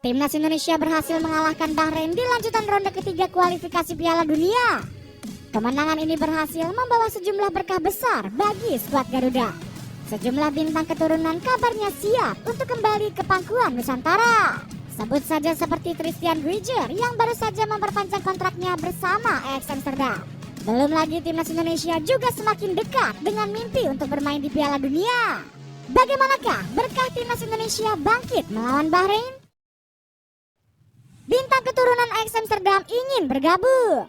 Timnas Indonesia berhasil mengalahkan Bahrain di lanjutan ronde ketiga kualifikasi Piala Dunia. Kemenangan ini berhasil membawa sejumlah berkah besar bagi skuad Garuda. Sejumlah bintang keturunan kabarnya siap untuk kembali ke pangkuan Nusantara. Sebut saja seperti Christian Guijer yang baru saja memperpanjang kontraknya bersama Ajax Amsterdam. Belum lagi Timnas Indonesia juga semakin dekat dengan mimpi untuk bermain di Piala Dunia. Bagaimanakah berkah Timnas Indonesia bangkit melawan Bahrain? Bintang keturunan Ajax Amsterdam ingin bergabung.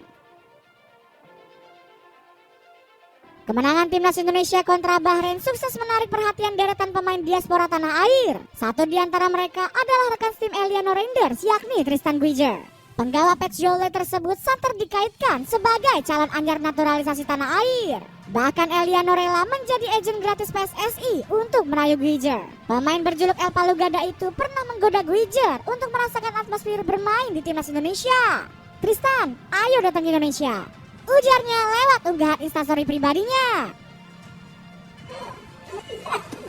Kemenangan Timnas Indonesia kontra Bahrain sukses menarik perhatian deretan pemain diaspora tanah air. Satu di antara mereka adalah rekan tim Eliano Reinders, yakni Tristan Guijer. Penggawa Petjole tersebut santer dikaitkan sebagai calon anyar naturalisasi tanah air. Bahkan Eliano rela menjadi agen gratis PSSI untuk merayu Guijer. Pemain berjuluk El Palugada itu pernah menggoda Guijer untuk merasakan atmosfer bermain di Timnas Indonesia. "Tristan, ayo datang ke Indonesia," ujarnya lewat unggahan instastory pribadinya.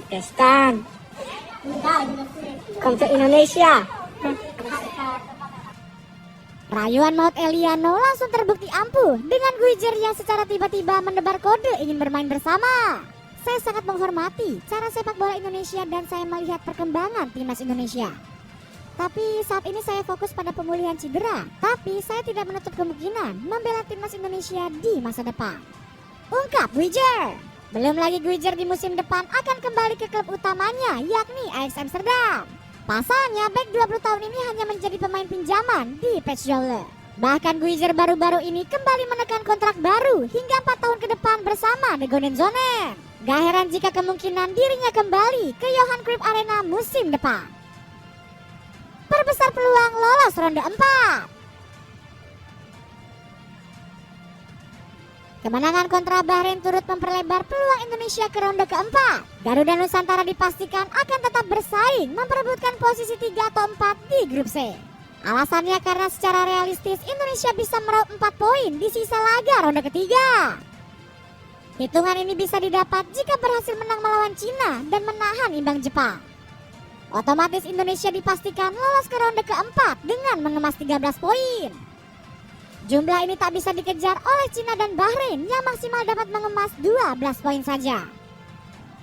Tristan, come to Indonesia. Rayuan maut Eliano langsung terbukti ampuh dengan Guijer yang secara tiba-tiba menebar kode ingin bermain bersama. "Saya sangat menghormati cara sepak bola Indonesia dan saya melihat perkembangan Timnas Indonesia. Tapi saat ini saya fokus pada pemulihan cedera. Tapi saya tidak menutup kemungkinan membela Timnas Indonesia di masa depan," ungkap Guijer. Belum lagi Guijer di musim depan akan kembali ke klub utamanya, yakni Ajax Amsterdam. Pasalnya back 20 tahun ini hanya menjadi pemain pinjaman di Petjole. Bahkan Guijer baru-baru ini kembali menekan kontrak baru hingga 4 tahun ke depan bersama The Golden Zone. Gak heran jika kemungkinan dirinya kembali ke Johan Cruyff Arena musim depan. Perbesar peluang lolos ronde 4. Kemenangan kontra Bahrain turut memperlebar peluang Indonesia ke ronde keempat. Garuda Nusantara dipastikan akan tetap bersaing memperebutkan posisi 3 atau 4 di grup C. Alasannya karena secara realistis Indonesia bisa meraup 4 poin di sisa laga ronde ketiga. Hitungan ini bisa didapat jika berhasil menang melawan Cina dan menahan imbang Jepang. Otomatis Indonesia dipastikan lolos ke ronde keempat dengan mengemas 13 poin. Jumlah ini tak bisa dikejar oleh Cina dan Bahrain yang maksimal dapat mengemas 12 poin saja.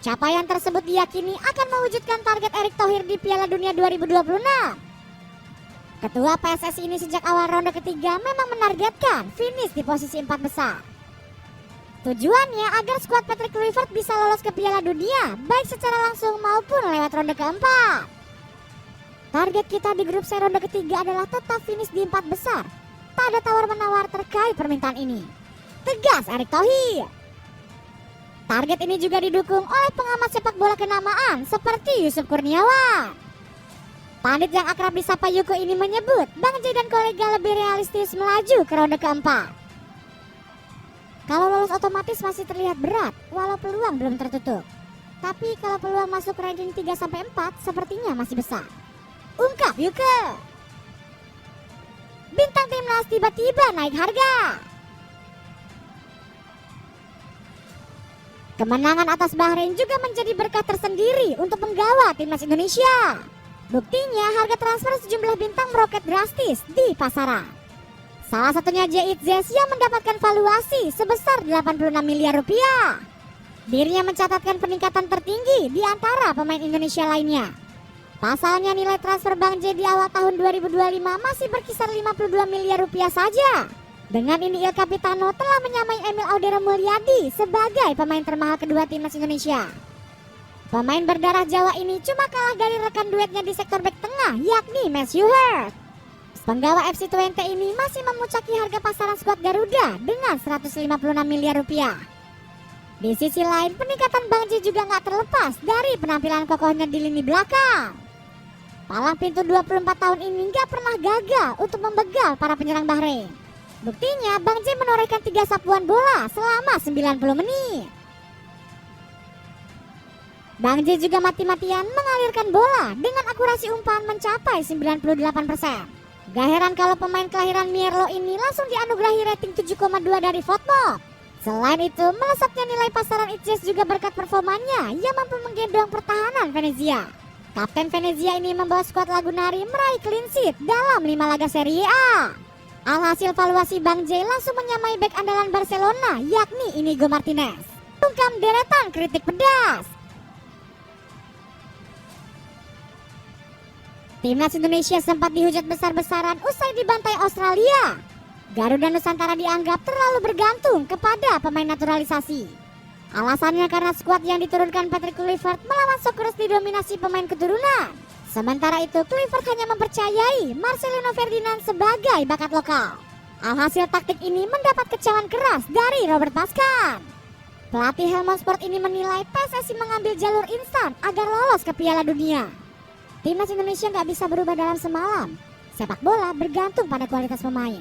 Capaian tersebut diyakini akan mewujudkan target Erick Thohir di Piala Dunia 2026. Ketua PSSI ini sejak awal ronde ketiga memang menargetkan finish di posisi 4 besar. Tujuannya agar skuad Patrick Kluivert bisa lolos ke Piala Dunia baik secara langsung maupun lewat ronde keempat. Target kita di grup C ronde ketiga adalah tetap finish di 4 besar. Tak ada tawar-menawar terkait permintaan ini, tegas Erick Thohir. Target ini juga didukung oleh pengamat sepak bola kenamaan seperti Yusuf Kurniawan. Pandit yang akrab disapa Yuko ini menyebut Bang J dan kolega lebih realistis melaju ke ronde keempat. Kalau lolos otomatis masih terlihat berat, walau peluang belum tertutup. Tapi kalau peluang masuk ranking 3-4 sepertinya masih besar, ungkap Yuko. Bintang timnas tiba-tiba naik harga. Kemenangan atas Bahrain juga menjadi berkah tersendiri untuk penggawa timnas Indonesia. Buktinya harga transfer sejumlah bintang meroket drastis di pasaran. Salah satunya Jay Itzes yang mendapatkan valuasi sebesar 86 miliar rupiah. Dirinya mencatatkan peningkatan tertinggi di antara pemain Indonesia lainnya. Pasalnya nilai transfer Bang J di awal tahun 2025 masih berkisar 52 miliar rupiah saja. Dengan ini Il Capitano telah menyamai Emil Audero Mulyadi sebagai pemain termahal kedua timnas Indonesia. Pemain berdarah Jawa ini cuma kalah dari rekan duetnya di sektor bek tengah, yakni Matthew Hurt. Penggawa FC20 ini masih memuncaki harga pasaran skuad Garuda dengan 156 miliar rupiah. Di sisi lain, peningkatan Bang J juga nggak terlepas dari penampilan kokohnya di lini belakang. Palang pintu 24 tahun ini nggak pernah gagal untuk membegal para penyerang Bahrain. Buktinya Bang J menorehkan 3 sapuan bola selama 90 menit. Bang J juga mati-matian mengalirkan bola dengan akurasi umpan mencapai 98%. Gak heran kalau pemain kelahiran Mierlo ini langsung dianugerahi rating 7,2 dari Fotmob. Selain itu, melesatnya nilai pasaran Itzes juga berkat performanya yang mampu menggendong pertahanan Venezia. Kapten Venezia ini membawa skuad Lagunari meraih clean sheet dalam 5 laga Serie A. Alhasil valuasi Bang J langsung menyamai bek andalan Barcelona, yakni Inigo Martinez. Bungkam deretan kritik pedas. Timnas Indonesia sempat dihujat besar-besaran usai dibantai Australia. Garuda Nusantara dianggap terlalu bergantung kepada pemain naturalisasi. Alasannya karena skuad yang diturunkan Patrick Kluivert melawan Socceroos didominasi pemain keturunan. Sementara itu Kluivert hanya mempercayai Marcelino Ferdinand sebagai bakat lokal. Alhasil taktik ini mendapat kecaman keras dari Robert Pascan. Pelatih Helmond Sport ini menilai PSSI mengambil jalur instan agar lolos ke Piala Dunia. Timnas Indonesia nggak bisa berubah dalam semalam. Sepak bola bergantung pada kualitas pemain.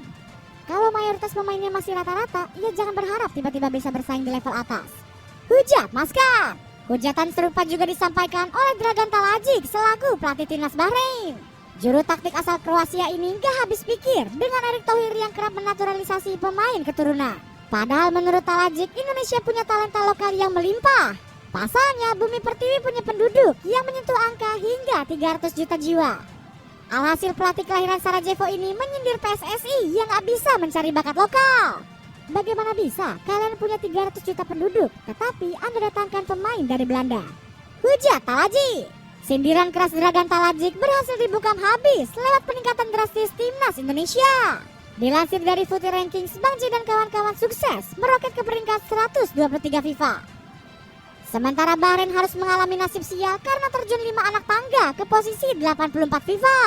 Kalau mayoritas pemainnya masih rata-rata, ya jangan berharap tiba-tiba bisa bersaing di level atas. Hujat Maskan. Hujatan serupa juga disampaikan oleh Dragan Talajic selaku pelatih timnas Bahrain. Juru taktik asal Kroasia ini gak habis pikir dengan Erick Thohir yang kerap menaturalisasi pemain keturunan. Padahal menurut Talajic, Indonesia punya talenta lokal yang melimpah. Pasalnya Bumi Pertiwi punya penduduk yang menyentuh angka hingga 300 juta jiwa. Alhasil pelatih kelahiran Sarajevo ini menyindir PSSI yang gak bisa mencari bakat lokal. Bagaimana bisa kalian punya 300 juta penduduk tetapi Anda datangkan pemain dari Belanda? Hujat Talajic. Sindiran keras Dragan Talajic berhasil dibungkam habis lewat peningkatan drastis timnas Indonesia. Dilansir dari Footy Rankings, Bang J dan kawan-kawan sukses meroket ke peringkat 123 FIFA. Sementara Bahrain harus mengalami nasib sial karena terjun 5 anak tangga ke posisi 84 FIFA.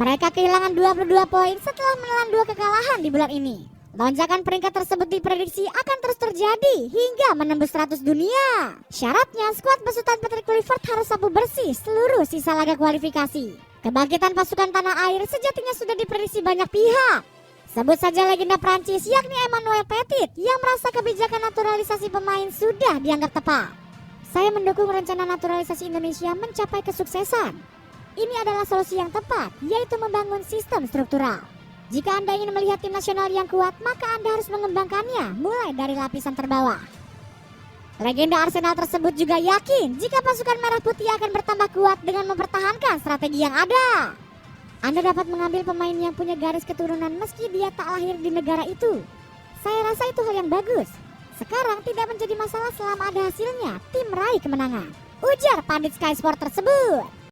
Mereka kehilangan 22 poin setelah menelan 2 kekalahan di bulan ini. Lonjakan peringkat tersebut diprediksi akan terus terjadi hingga menembus 100 dunia. Syaratnya skuad besutan Patrick Kluivert harus sapu bersih seluruh sisa laga kualifikasi. Kebangkitan pasukan tanah air sejatinya sudah diprediksi banyak pihak. Sebut saja legenda Prancis yakni Emmanuel Petit yang merasa kebijakan naturalisasi pemain sudah dianggap tepat. Saya mendukung rencana naturalisasi Indonesia mencapai kesuksesan. Ini adalah solusi yang tepat, yaitu membangun sistem struktural. Jika Anda ingin melihat tim nasional yang kuat, maka Anda harus mengembangkannya mulai dari lapisan terbawah. Legenda Arsenal tersebut juga yakin jika pasukan merah putih akan bertambah kuat dengan mempertahankan strategi yang ada. Anda dapat mengambil pemain yang punya garis keturunan meski dia tak lahir di negara itu. Saya rasa itu hal yang bagus. Sekarang tidak menjadi masalah selama ada hasilnya tim meraih kemenangan. Ujar pandit Sky Sport tersebut.